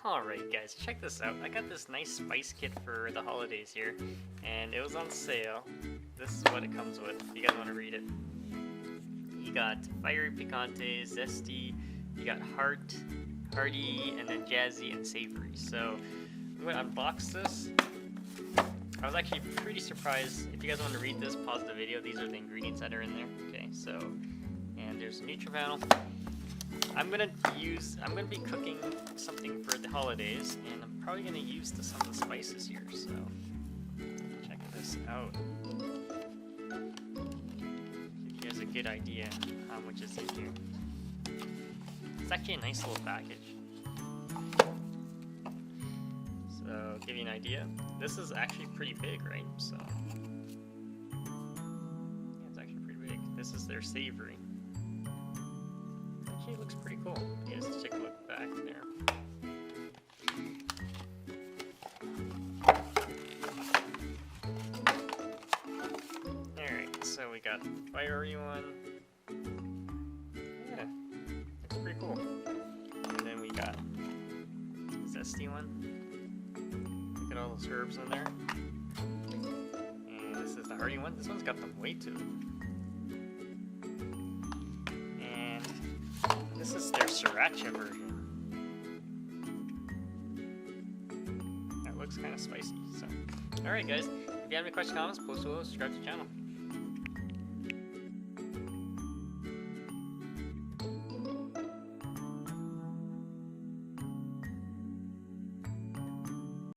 Alright guys, check this out. I got this nice spice kit for the holidays here, and it was on sale. This is what it comes with, if you guys want to read it. You got fiery, picante, zesty, you got hearty, and then jazzy and savory. So, I'm going to unbox this. I was actually pretty surprised. If you guys want to read this, pause the video. These are the ingredients that are in there. Okay, so, and there's a NutriPanel. I'm gonna be cooking something for the holidays, and I'm probably gonna use some of the spices here. So check this out. Give you guys a good idea how much is in here. It's actually a nice little package. So give you an idea. This is actually pretty big, right? So yeah, it's actually pretty big. This is their savory. Actually, it looks pretty cool. You guys take a look back there. Alright, so we got the fiery one. Yeah, looks pretty cool. And then we got the zesty one. Look at all those herbs in there. And this is the hearty one. This one's got the weight to it. This is their sriracha version. That looks kind of spicy. So, alright guys, if you have any questions, comments, post below, subscribe to the channel.